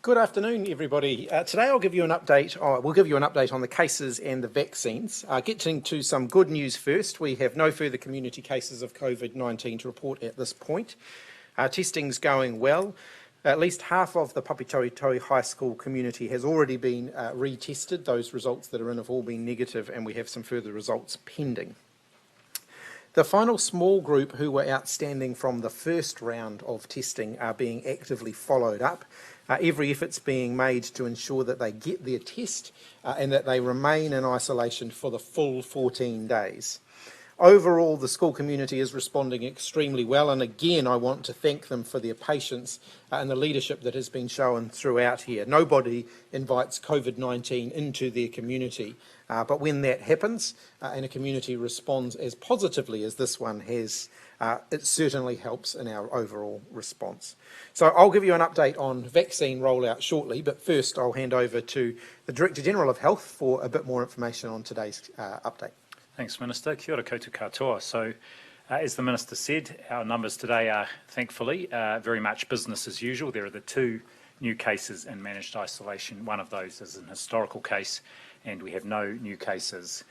Good afternoon, everybody. Today we'll give you an update on the cases and the vaccines. Getting to some good news first. We have no further community cases of COVID-19 to report at this point. Testing's going well. At least half of the Papatoetoe High School community has already been retested. Those results that are in have all been negative, and we have some further results pending. The final small group who were outstanding from the first round of testing are being actively followed up. Every effort's being made to ensure that they get their test and that they remain in isolation for the full 14 days. Overall, the school community is responding extremely well, and again I want to thank them for their patience and the leadership that has been shown throughout here. Nobody invites COVID-19 into their community, but when that happens and a community responds as positively as this one has, it certainly helps in our overall response. So I'll give you an update on vaccine rollout shortly, but first I'll hand over to the Director General of Health for a bit more information on today's update. Thanks, Minister. Kia ora koutou katoa. So, as the Minister said, our numbers today are, thankfully, very much business as usual. There are the 2 new cases in managed isolation. One of those is an historical case, and we have no new cases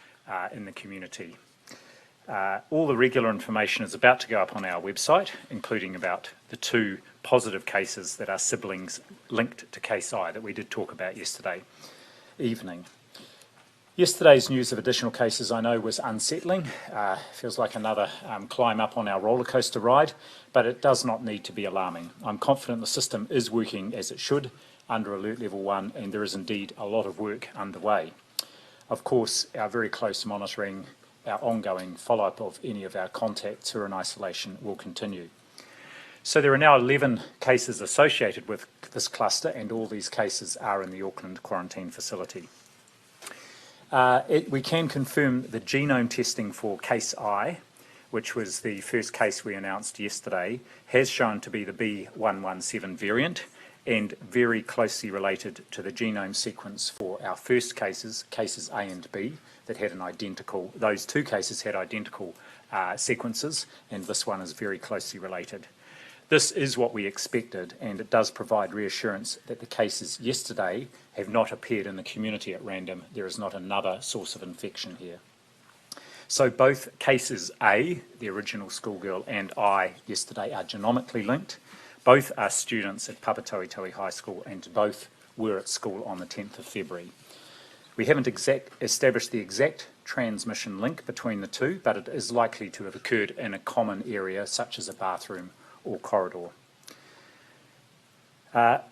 in the community. All the regular information is about to go up on our website, including about the 2 positive cases that are siblings linked to Case I that we did talk about yesterday evening. Yesterday's news of additional cases, I know, was unsettling. Feels like another climb up on our roller coaster ride, but it does not need to be alarming. I'm confident the system is working as it should under Alert Level 1, and there is indeed a lot of work underway. Of course, our very close monitoring, our ongoing follow-up of any of our contacts who are in isolation will continue. So there are now 11 cases associated with this cluster, and all these cases are in the Auckland quarantine facility. We can confirm the genome testing for Case I, which was the first case we announced yesterday, has shown to be the B117 variant and very closely related to the genome sequence for our first cases A and B, that had those 2 cases had identical sequences, and this one is very closely related. This is what we expected, and it does provide reassurance that the cases yesterday have not appeared in the community at random. There is not another source of infection here. So both cases A, the original schoolgirl, and I yesterday are genomically linked. Both are students at Papatoetoe High School, and both were at school on the 10th of February. We haven't established the exact transmission link between the 2, but it is likely to have occurred in a common area such as a bathroom or corridor.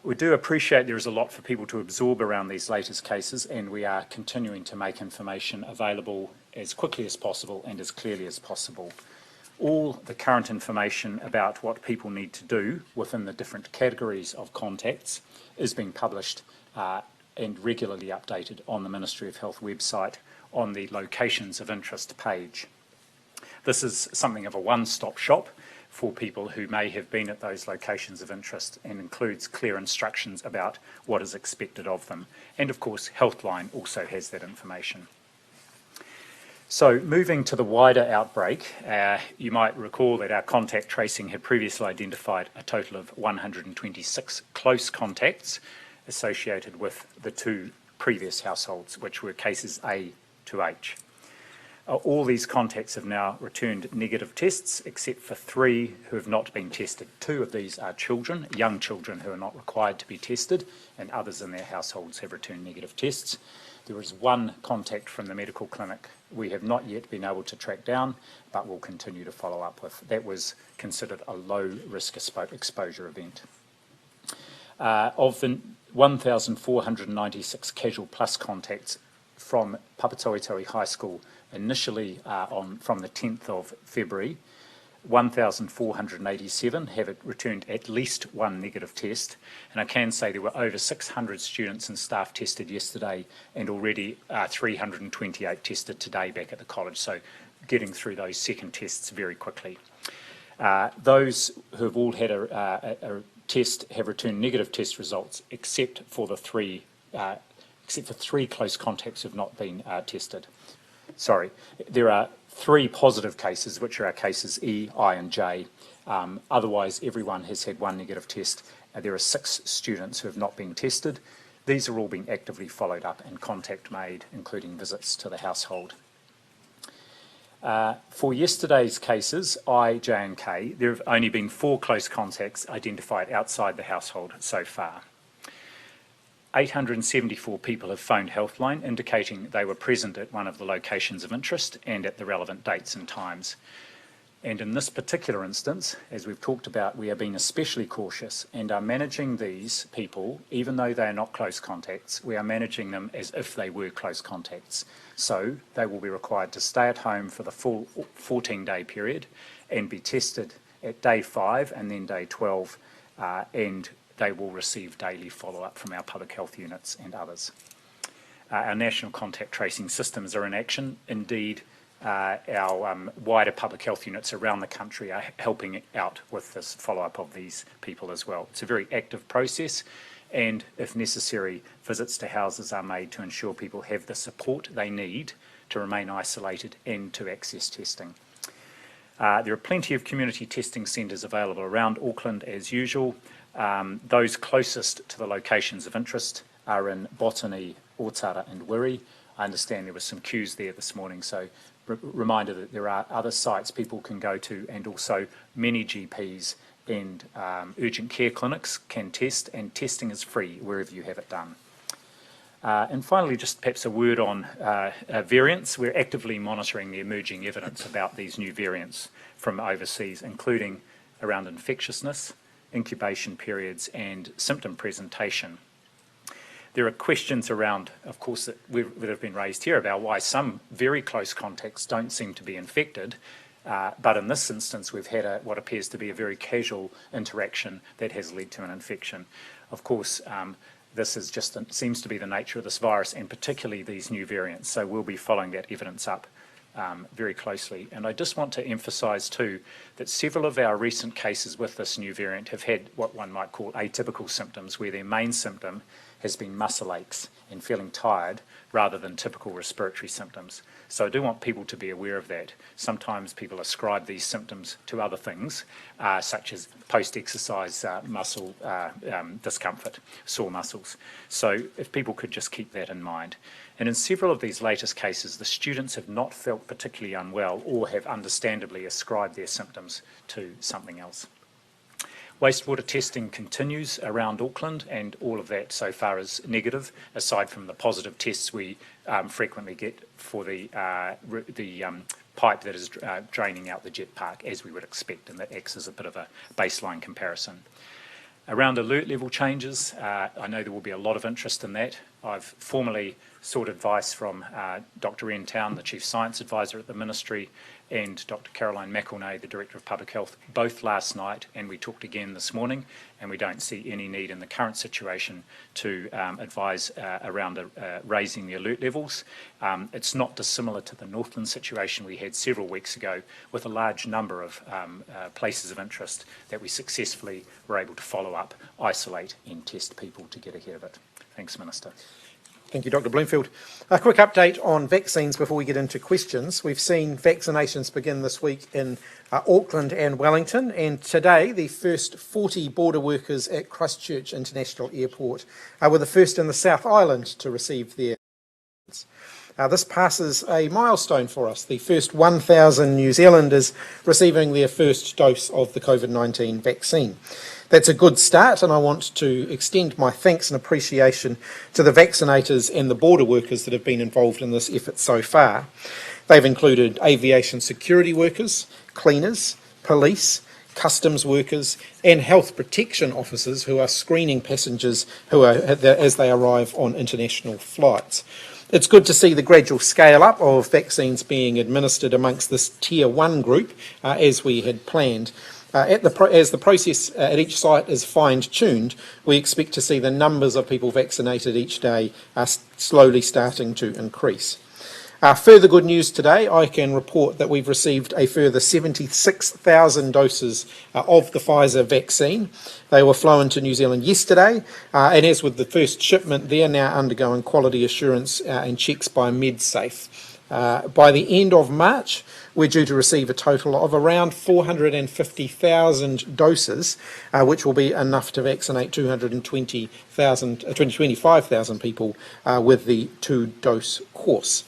We do appreciate there is a lot for people to absorb around these latest cases, and we are continuing to make information available as quickly as possible and as clearly as possible. All the current information about what people need to do within the different categories of contacts is being published and regularly updated on the Ministry of Health website on the Locations of Interest page. This is something of a one-stop shop for people who may have been at those locations of interest, and includes clear instructions about what is expected of them. And of course, Healthline also has that information. So moving to the wider outbreak, you might recall that our contact tracing had previously identified a total of 126 close contacts associated with the 2 previous households, which were cases A to H. All these contacts have now returned negative tests, except for 3 who have not been tested. 2 of these are children, young children who are not required to be tested, and others in their households have returned negative tests. There is 1 contact from the medical clinic we have not yet been able to track down, but will continue to follow up with. That was considered a low-risk exposure event. Of the 1,496 casual plus contacts from Papatoetoe High School initially from the 10th of February, 1,487 have returned at least 1 negative test, and I can say there were over 600 students and staff tested yesterday, and already 328 tested today back at the college, so getting through those second tests very quickly. Those who have all had a test have returned negative test results, except for 3 close contacts who have not been tested. Sorry, there are 3 positive cases, which are our cases E, I and J. Otherwise, everyone has had 1 negative test, There are 6 students who have not been tested. These are all being actively followed up and contact made, including visits to the household. For yesterday's cases, I, J and K, there have only been 4 close contacts identified outside the household so far. 874 people have phoned Healthline indicating they were present at one of the locations of interest and at the relevant dates and times. And in this particular instance, as we've talked about, we are being especially cautious and are managing these people, even though they are not close contacts, we are managing them as if they were close contacts. So they will be required to stay at home for the full 14-day period and be tested at day 5 and then day 12, and they will receive daily follow-up from our public health units and others. Our national contact tracing systems are in action. Indeed, our wider public health units around the country are helping out with this follow-up of these people as well. It's a very active process, and if necessary, visits to houses are made to ensure people have the support they need to remain isolated and to access testing. There are plenty of community testing centres available around Auckland as usual. Those closest to the locations of interest are in Botany, Otara and Wiri. I understand there were some queues there this morning, so reminder that there are other sites people can go to, and also many GPs and urgent care clinics can test, and testing is free wherever you have it done. And finally, just perhaps a word on variants. We're actively monitoring the emerging evidence about these new variants from overseas, including around infectiousness, incubation periods and symptom presentation. There are questions around, of course, that have been raised here about why some very close contacts don't seem to be infected, but in this instance we've had what appears to be a very casual interaction that has led to an infection. Of course, this is just seems to be the nature of this virus, and particularly these new variants, so we'll be following that evidence up very closely. And I just want to emphasise too that several of our recent cases with this new variant have had what one might call atypical symptoms, where their main symptom has been muscle aches and feeling tired rather than typical respiratory symptoms. So I do want people to be aware of that. Sometimes people ascribe these symptoms to other things, such as post-exercise muscle discomfort, sore muscles. So if people could just keep that in mind. And in several of these latest cases, the students have not felt particularly unwell or have understandably ascribed their symptoms to something else. Wastewater testing continues around Auckland, and all of that so far is negative, aside from the positive tests we frequently get for the pipe that is draining out the jet park, as we would expect, and that acts as a bit of a baseline comparison. Around alert level changes, I know there will be a lot of interest in that. I've formally sought advice from Dr Ian Town, the Chief Science Advisor at the Ministry, and Dr Caroline McElnay, the Director of Public Health, both last night, and we talked again this morning, and we don't see any need in the current situation to advise around raising the alert levels. It's not dissimilar to the Northland situation we had several weeks ago, with a large number of places of interest that we successfully were able to follow up, isolate and test people to get ahead of it. Thanks, Minister. Thank you, Dr Bloomfield. A quick update on vaccines before we get into questions. We've seen vaccinations begin this week in Auckland and Wellington, and today the first 40 border workers at Christchurch International Airport were the first in the South Island to receive their vaccines. This passes a milestone for us, the first 1,000 New Zealanders receiving their first dose of the COVID-19 vaccine. That's a good start, and I want to extend my thanks and appreciation to the vaccinators and the border workers that have been involved in this effort so far. They've included aviation security workers, cleaners, police, customs workers and health protection officers who are screening passengers as they arrive on international flights. It's good to see the gradual scale up of vaccines being administered amongst this Tier 1 group as we had planned. As the process at each site is fine-tuned, we expect to see the numbers of people vaccinated each day slowly starting to increase. Further good news today, I can report that we've received a further 76,000 doses of the Pfizer vaccine. They were flown to New Zealand yesterday, and as with the first shipment, they're now undergoing quality assurance and checks by MedSafe. By the end of March, we're due to receive a total of around 450,000 doses, which will be enough to vaccinate 225,000 people with the 2-dose course.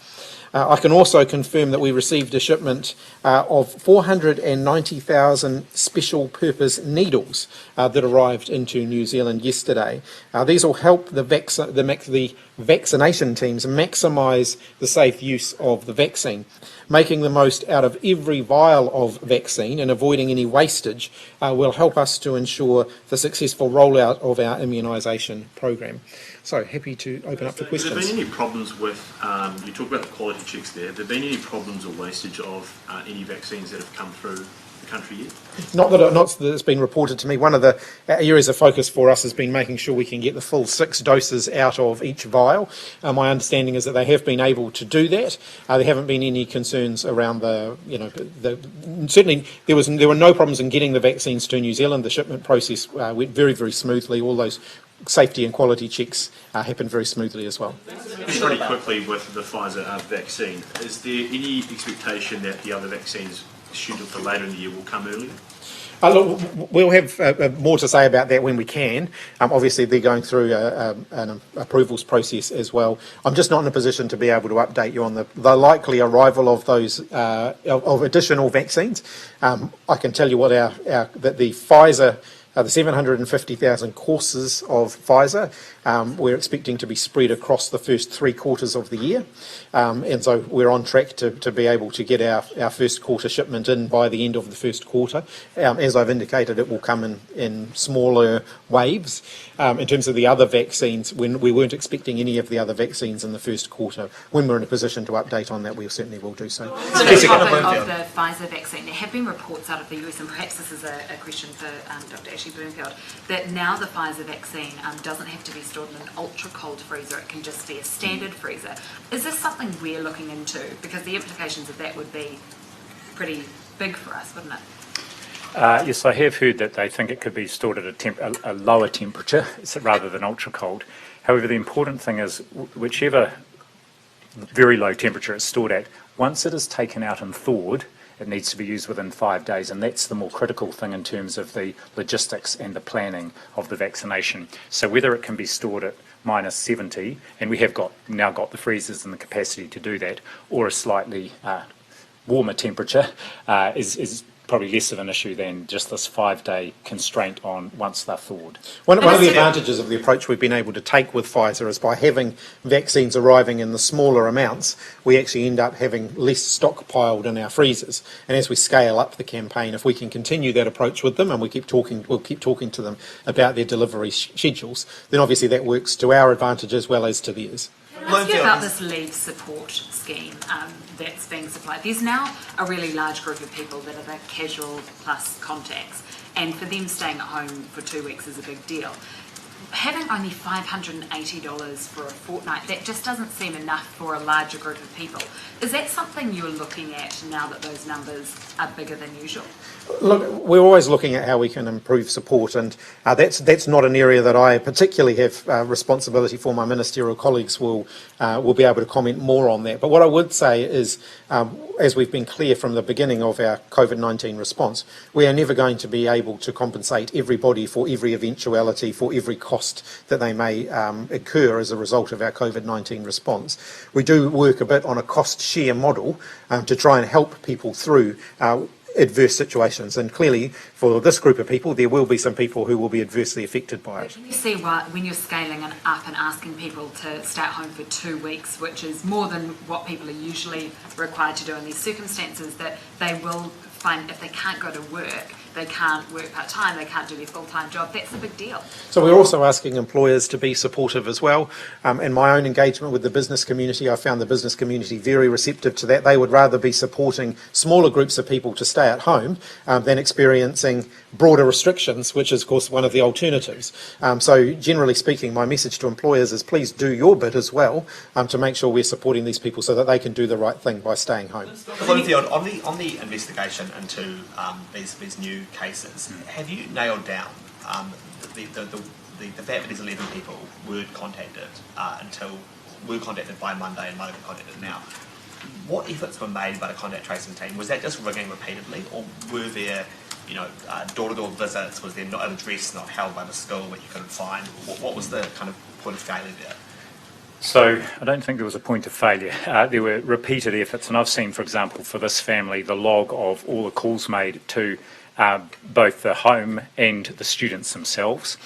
I can also confirm that we received a shipment of 490,000 special purpose needles that arrived into New Zealand yesterday. These will help the vaccination teams maximise the safe use of the vaccine. Making the most out of every vial of vaccine and avoiding any wastage will help us to ensure the successful rollout of our immunisation program. So, happy to open up for questions. Have there been any problems with, you talk about the quality checks there, have there been any problems or wastage of any vaccines that have come through the country yet? Not that it's been reported to me. One of the areas of focus for us has been making sure we can get the full 6 doses out of each vial. My understanding is that they have been able to do that. There haven't been any concerns around certainly there were no problems in getting the vaccines to New Zealand. The shipment process went very, very smoothly. All those safety and quality checks happened very smoothly as well. Pretty quickly with the Pfizer vaccine, is there any expectation that the other vaccines scheduled for later in the year will come earlier? Look, we'll have more to say about that when we can. Obviously, they're going through an approvals process as well. I'm just not in a position to be able to update you on the likely arrival of those of additional vaccines. I can tell you what that the Pfizer. The 750,000 courses of Pfizer, we're expecting to be spread across the first 3 quarters of the year. And so we're on track to be able to get our first quarter shipment in by the end of the first quarter. As I've indicated, it will come in smaller waves. In terms of the other vaccines, when we weren't expecting any of the other vaccines in the first quarter, when we're in a position to update on that, we certainly will do so. On the topic of the Pfizer vaccine, there have been reports out of the US, and perhaps this is a question for Dr Ashley Bloomfield, that now the Pfizer vaccine doesn't have to be stored in an ultra-cold freezer, it can just be a standard freezer. Is this something we're looking into? Because the implications of that would be pretty big for us, wouldn't it? Yes, I have heard that they think it could be stored at a lower temperature rather than ultra-cold. However, the important thing is whichever very low temperature it's stored at, once it is taken out and thawed, it needs to be used within 5 days, and that's the more critical thing in terms of the logistics and the planning of the vaccination. So whether it can be stored at -70, and we have now got the freezers and the capacity to do that, or a slightly warmer temperature is probably less of an issue than just this 5-day constraint on once they're thawed. One of the advantages of the approach we've been able to take with Pfizer is by having vaccines arriving in the smaller amounts, we actually end up having less stockpiled in our freezers. And as we scale up the campaign, if we can continue that approach with them, and we'll keep talking to them about their delivery schedules, then obviously that works to our advantage as well as to theirs. Let's hear about this leave support scheme that's being supplied. There's now a really large group of people that are the casual plus contacts, and for them staying at home for 2 weeks is a big deal. Having only $580 for a fortnight, that just doesn't seem enough for a larger group of people. Is that something you're looking at now that those numbers are bigger than usual? Look, we're always looking at how we can improve support, and that's not an area that I particularly have responsibility for. My ministerial colleagues will be able to comment more on that. But what I would say is, as we've been clear from the beginning of our COVID-19 response, we are never going to be able to compensate everybody for every eventuality, for every cost that they may incur as a result of our COVID-19 response. We do work a bit on a cost share model to try and help people through adverse situations, and clearly for this group of people there will be some people who will be adversely affected by it. You see when you're scaling up and asking people to stay at home for 2 weeks, which is more than what people are usually required to do in these circumstances, that they will find if they can't go to work, they can't work part-time, they can't do their full-time job, that's a big deal. So we're also asking employers to be supportive as well. In my own engagement with the business community, I found the business community very receptive to that. They would rather be supporting smaller groups of people to stay at home than experiencing broader restrictions, which is, of course, one of the alternatives. So generally speaking, my message to employers is please do your bit as well to make sure we're supporting these people so that they can do the right thing by staying home. Bloomfield, on the investigation into these new cases, have you nailed down the fact that these 11 people were contacted by Monday and might have been contacted now? what efforts were made by the contact tracing team? Was that just ringing repeatedly, or were there, door-to-door visits? Was there not an address not held by the school that you couldn't find? What was the kind of point of failure there? So I don't think there was a point of failure. There were repeated efforts, and I've seen, for example, for this family, the log of all the calls made to both the home and the students themselves.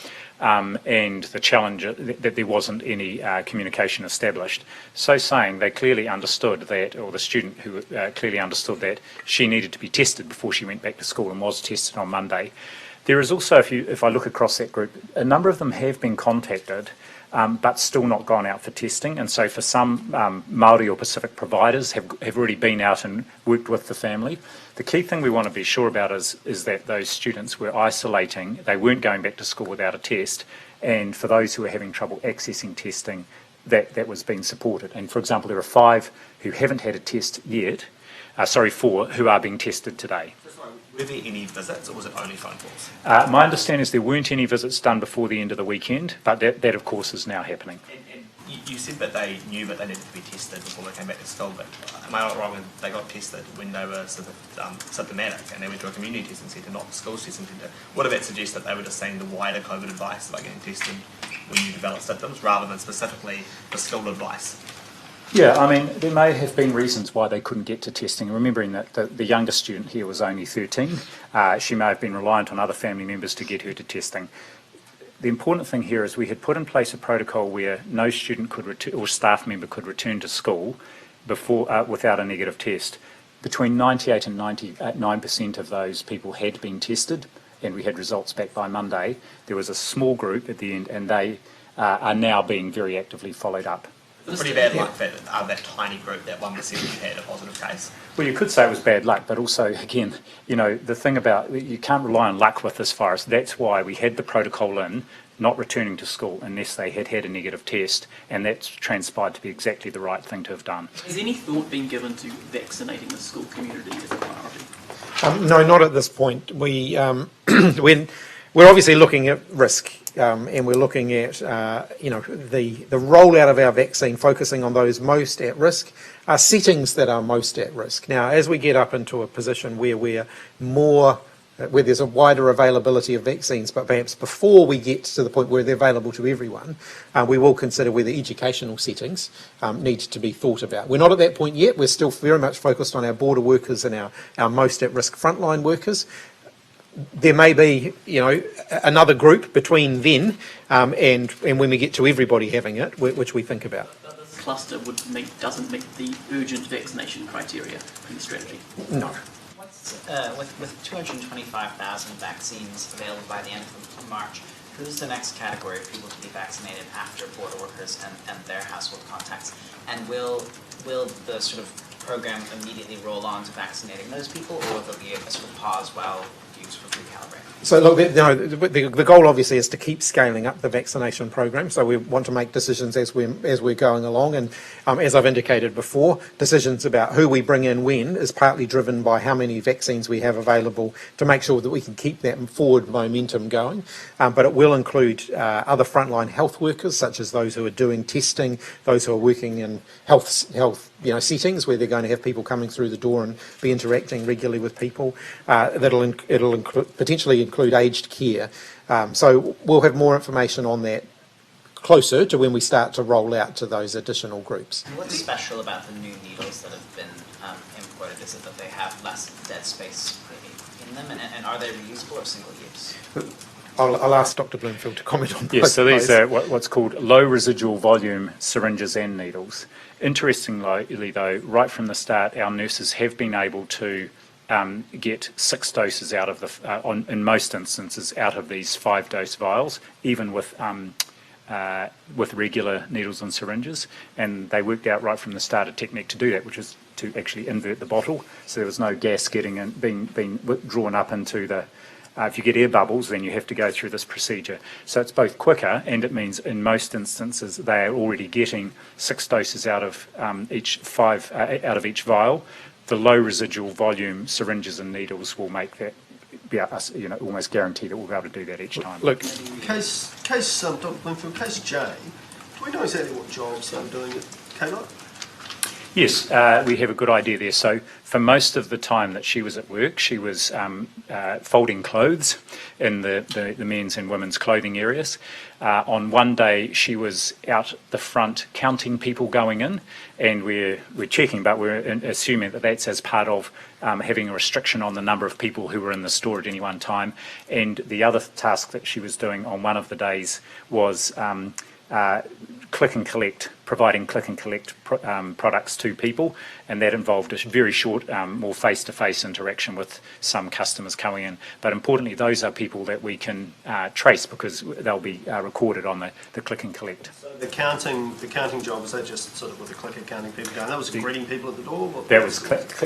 And the challenge that there wasn't any communication established. So saying, they clearly understood that, or the student who clearly understood that she needed to be tested before she went back to school and was tested on Monday. There is also, if I look across that group, a number of them have been contacted, but still not gone out for testing. And so for some Māori or Pacific providers have already been out and worked with the family. The key thing we want to be sure about is that those students were isolating, they weren't going back to school without a test, and for those who are having trouble accessing testing, that was being supported. And for example, there are 5 who haven't had a test yet, 4 who are being tested today. Were there any visits, or was it only phone calls? My understanding is there weren't any visits done before the end of the weekend, but that of course is now happening. And you said that they knew that they needed to be tested before they came back to school, but am I not wrong when they got tested when they were sort of symptomatic and they went to a community testing centre, not the school's testing centre? What if that suggests that they were just saying the wider COVID advice about getting tested when you develop symptoms rather than specifically the school advice? Yeah, I mean, there may have been reasons why they couldn't get to testing. Remembering that the youngest student here was only 13, she may have been reliant on other family members to get her to testing. The important thing here is we had put in place a protocol where no student could return or staff member could return to school before without a negative test. Between 98 and 99% of those people had been tested, and we had results back by Monday. There was a small group at the end, and they are now being very actively followed up. Pretty bad luck that tiny group, that 1% who had a positive case. Well, you could say it was bad luck, but also, again, the thing about you can't rely on luck with this virus. That's why we had the protocol in, not returning to school unless they had had a negative test, and that's transpired to be exactly the right thing to have done. Has any thought been given to vaccinating the school community as a priority? No, not at this point. We're obviously looking at risk, and we're looking at the rollout of our vaccine, focusing on those most at risk, settings that are most at risk. Now, as we get up into a position where where there's a wider availability of vaccines, but perhaps before we get to the point where they're available to everyone, we will consider whether educational settings need to be thought about. We're not at that point yet. We're still very much focused on our border workers and our most at risk frontline workers. There may be, another group between then and when we get to everybody having it, which we think about. But this cluster doesn't meet the urgent vaccination criteria in the strategy. No. With 225,000 vaccines available by the end of March, who's the next category of people to be vaccinated after border workers and their household contacts? And will the sort of program immediately roll on to vaccinating those people, or will there be a sort of pause while used for recalibrating? So look, the goal obviously is to keep scaling up the vaccination program. So we want to make decisions as we're going along, and as I've indicated before, decisions about who we bring in when is partly driven by how many vaccines we have available to make sure that we can keep that forward momentum going. But it will include other frontline health workers, such as those who are doing testing, those who are working in health settings where they're going to have people coming through the door and be interacting regularly with people. It'll potentially include aged care. So we'll have more information on that closer to when we start to roll out to those additional groups. And what's special about the new needles that have been imported? Is it that they have less dead space in them, and are they reusable or single use? I'll ask Dr Bloomfield to comment on Yes, so those. these are what's called low residual volume syringes and needles. Interestingly though, right from the start, our nurses have been able to get 6 doses out of in most instances, out of these 5-dose vials, even with regular needles and syringes. And they worked out right from the start a technique to do that, which is to actually invert the bottle, so there was no gas being drawn up into the. If you get air bubbles, then you have to go through this procedure. So it's both quicker, and it means in most instances they are already getting 6 doses out of each vial. The low residual volume syringes and needles will make that, almost guarantee that we'll be able to do that each time. Look, Dr Bloomfield, case J, do we know exactly what jobs they were doing at KLOC? Yes, we have a good idea there. So for most of the time that she was at work, she was folding clothes in the men's and women's clothing areas. On one day, she was out the front counting people going in, and we're checking, but we're assuming that that's as part of having a restriction on the number of people who were in the store at any one time. And the other task that she was doing on one of the days was click and collect, providing click and collect products to people, and that involved a very short, more face-to-face interaction with some customers coming in. But importantly, those are people that we can trace because they'll be recorded on the click and collect. So the counting job, was that just sort of with the clicker counting people going? That was greeting people at the door? That was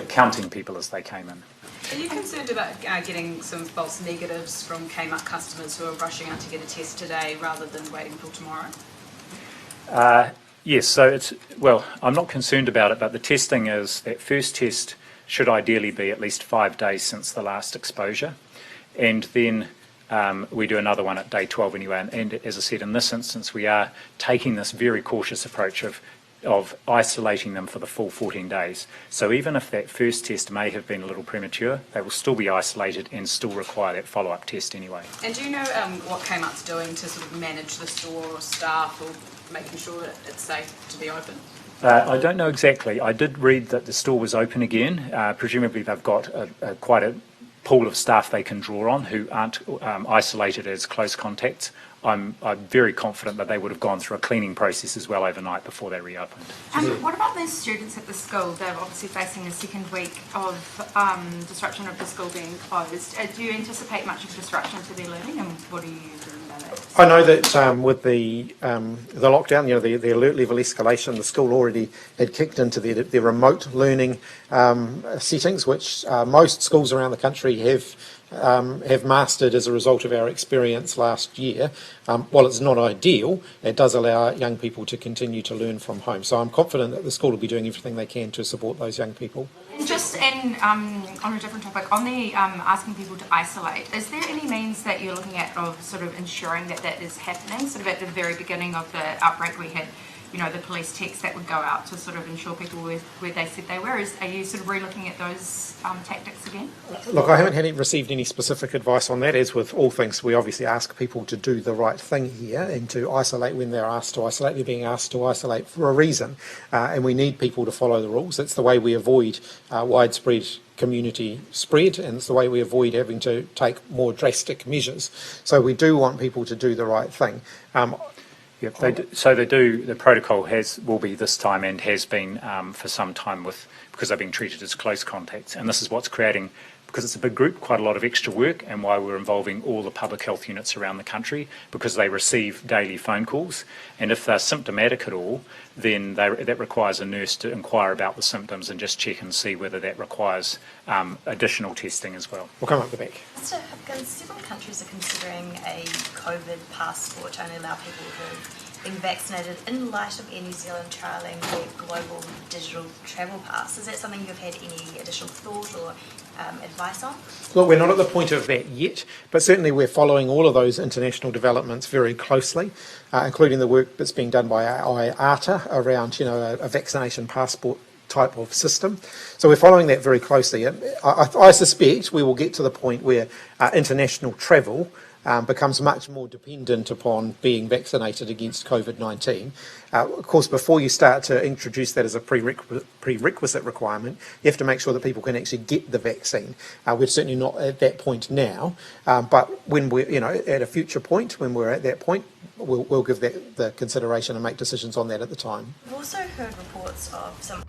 counting people as they came in. Are you concerned about getting some false negatives from Kmart customers who are rushing out to get a test today rather than waiting until tomorrow? Yes, so I'm not concerned about it, but the testing is, that first test should ideally be at least 5 days since the last exposure. And then we do another one at day 12 anyway. And as I said, in this instance, we are taking this very cautious approach of isolating them for the full 14 days. So even if that first test may have been a little premature, they will still be isolated and still require that follow-up test anyway. And do you know what Kmart's doing to sort of manage the store or staff or making sure that it's safe to be open? I don't know exactly. I did read that the store was open again. Presumably they've got quite a pool of staff they can draw on who aren't isolated as close contacts. I'm very confident that they would have gone through a cleaning process as well overnight before they reopened. What about those students at the school? They're obviously facing a second week of disruption of the school being closed. Do you anticipate much of a disruption to their learning, and what are you doing about it? I know that with the lockdown, the alert level escalation, the school already had kicked into their remote learning settings, which most schools around the country have mastered as a result of our experience last year. While it's not ideal, it does allow young people to continue to learn from home. So I'm confident that the school will be doing everything they can to support those young people. And just on a different topic, on the asking people to isolate, is there any means that you're looking at of sort of ensuring that that is happening? Sort of at the very beginning of the outbreak, we had the police texts that would go out to sort of ensure people were where they said they were. Are you sort of re-looking at those tactics again? Look, I haven't received any specific advice on that. As with all things, we obviously ask people to do the right thing here and to isolate when they're asked to isolate. They're being asked to isolate for a reason, and we need people to follow the rules. That's the way we avoid widespread community spread, and it's the way we avoid having to take more drastic measures. So we do want people to do the right thing. Yep, the protocol will be this time and has been for some time because they're being treated as close contacts, and this is what's creating, because it's a big group, quite a lot of extra work, and why we're involving all the public health units around the country, because they receive daily phone calls, and if they're symptomatic at all, then that requires a nurse to inquire about the symptoms and just check and see whether that requires additional testing as well. We'll come up the back. Mr. Hipkins, several countries are considering a COVID passport to only allow people who've been vaccinated in light of Air New Zealand trialling their global digital travel pass. Is that something you've had any additional thought or advice on? Look, we're not at the point of that yet, but certainly we're following all of those international developments very closely, including the work that's being done by IATA around, a vaccination passport type of system. So we're following that very closely. I suspect we will get to the point where international travel becomes much more dependent upon being vaccinated against COVID-19. Of course, before you start to introduce that as a prerequisite requirement, you have to make sure that people can actually get the vaccine. We're certainly not at that point now, but when we're, at a future point, when we're at that point, we'll give that the consideration and make decisions on that at the time. We've also heard reports of some